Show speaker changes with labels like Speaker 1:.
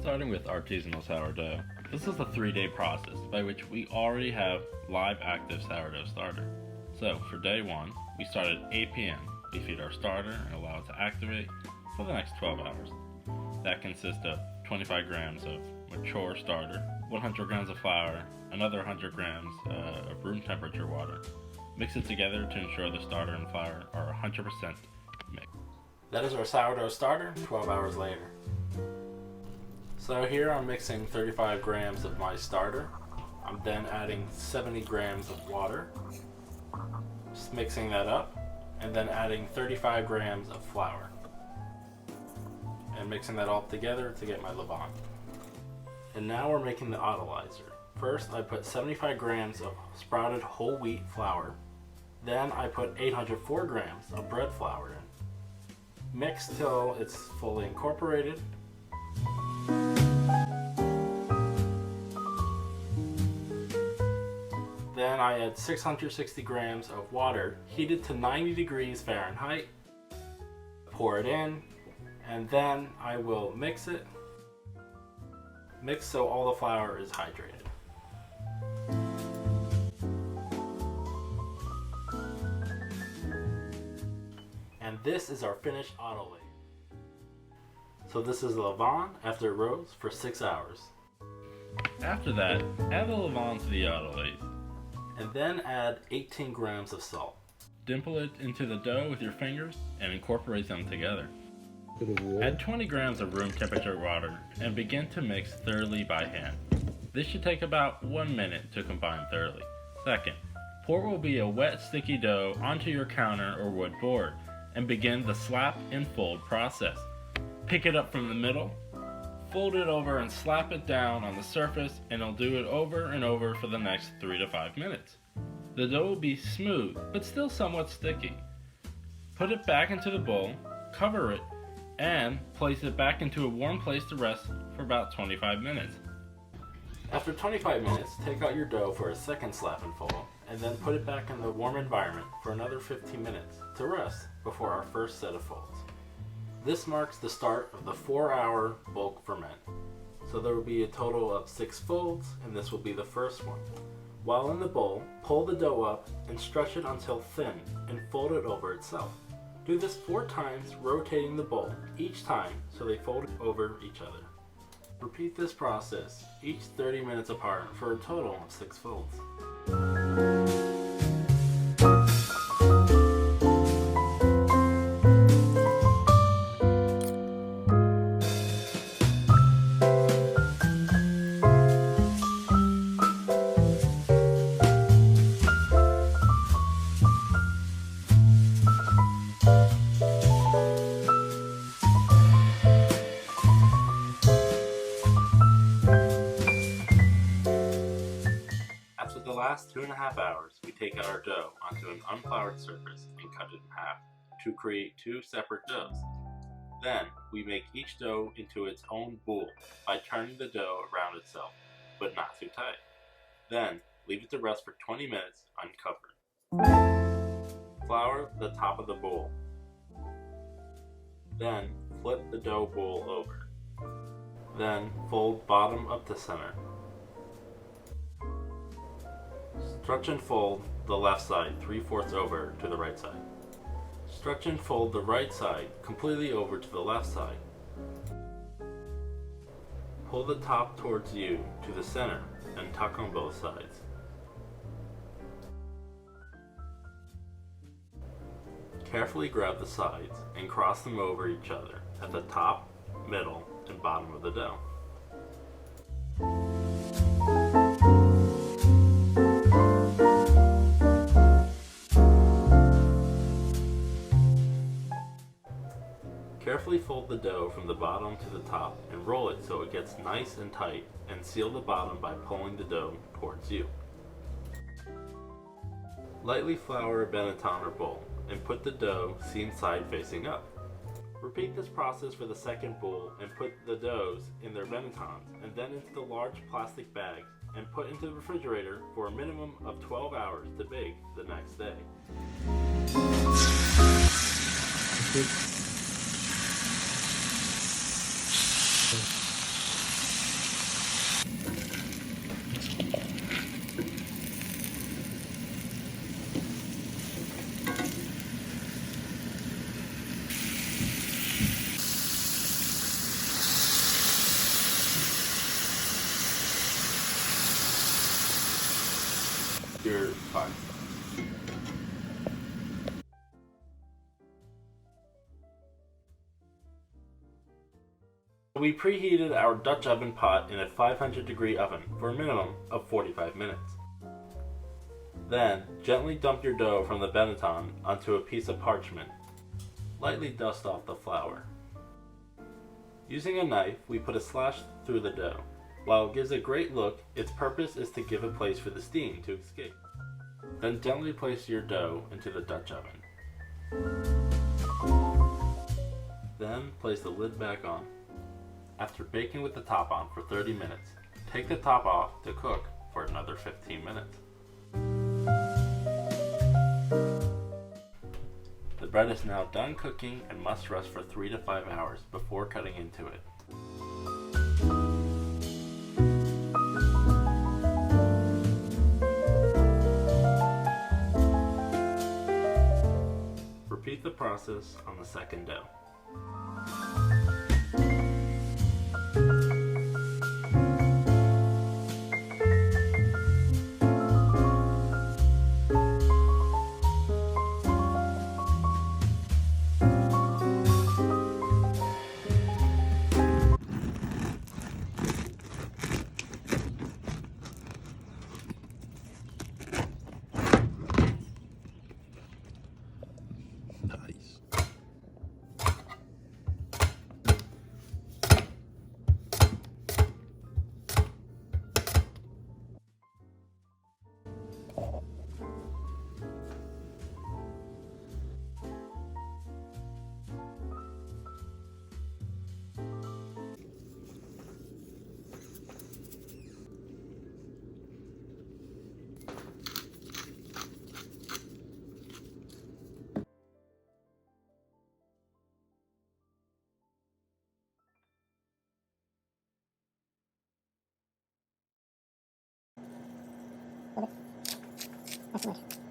Speaker 1: starting with artisanal sourdough. This is a 3-day process by which we already have live active sourdough starter. So for day 1, we start at 8 p.m. We feed our starter and allow it to activate for the next 12 hours. That consists of 25 grams of mature starter, 100 grams of flour, another 100 grams of room temperature water. Mix it together to ensure the starter and flour are 100% mixed. That is our sourdough starter 12 hours later. So here I'm mixing 35 grams of my starter. I'm then adding 70 grams of water, just mixing that up, and then adding 35 grams of flour and mixing that all together to get my levain. And now we're making the autolyzer. First I put 75 grams of sprouted whole wheat flour. Then I put 804 grams of bread flour in. Mix till it's fully incorporated. Then I add 660 grams of water heated to 90 degrees Fahrenheit. Pour it in, and then I will mix it. Mix so all the flour is hydrated. And this is our finished autolyse. So this is the levain after it rose for 6 hours. After that, add the levain to the autolyse. And then add 18 grams of salt. Dimple it into the dough with your fingers and incorporate them together. Add 20 grams of room temperature water and begin to mix thoroughly by hand. This should take about 1 minute to combine thoroughly. Second, pour what will be a wet sticky dough onto your counter or wood board and begin the slap and fold process. Pick it up from the middle, fold it over and slap it down on the surface, and I'll do it over and over for the next 3 to 5 minutes. The dough will be smooth but still somewhat sticky. Put it back into the bowl, cover it, and place it back into a warm place to rest for about 25 minutes. After 25 minutes, take out your dough for a second slap and fold, and then put it back in the warm environment for another 15 minutes to rest before our first set of folds. This marks the start of the 4-hour bulk ferment. So there will be a total of 6 folds, and this will be the first one. While in the bowl, pull the dough up and stretch it until thin and fold it over itself. Do this 4 times, rotating the bowl each time so they fold over each other. Repeat this process each 30 minutes apart for a total of 6 folds. After the last 2.5 hours, we take out our dough onto an unfloured surface and cut it in half to create 2 separate doughs. Then, we make each dough into its own boule by turning the dough around itself, but not too tight. Then, leave it to rest for 20 minutes uncovered. Flour the top of the bowl. Then, flip the dough bowl over. Then, fold bottom up to center. Stretch and fold the left side 3/4 over to the right side. Stretch and fold the right side completely over to the left side. Pull the top towards you to the center and tuck on both sides. Carefully grab the sides and cross them over each other at the top, middle, and bottom of the dough. Carefully fold the dough from the bottom to the top and roll it so it gets nice and tight, and seal the bottom by pulling the dough towards you. Lightly flour a Benetton or bowl and put the dough seam side facing up. Repeat this process for the second bowl and put the doughs in their Benettons and then into the large plastic bags and put into the refrigerator for a minimum of 12 hours to bake the next day. your pie. We preheated our Dutch oven pot in a 500-degree oven for a minimum of 45 minutes. Then, gently dump your dough from the Benetton onto a piece of parchment. Lightly dust off the flour. Using a knife, we put a slash through the dough. While it gives a great look, its purpose is to give a place for the steam to escape. Then gently place your dough into the Dutch oven. Then place the lid back on. After baking with the top on for 30 minutes, take the top off to cook for another 15 minutes. The bread is now done cooking and must rest for 3 to 5 hours before cutting into it. Repeat the process on the second dough.
Speaker 2: Nice.
Speaker 3: That's much.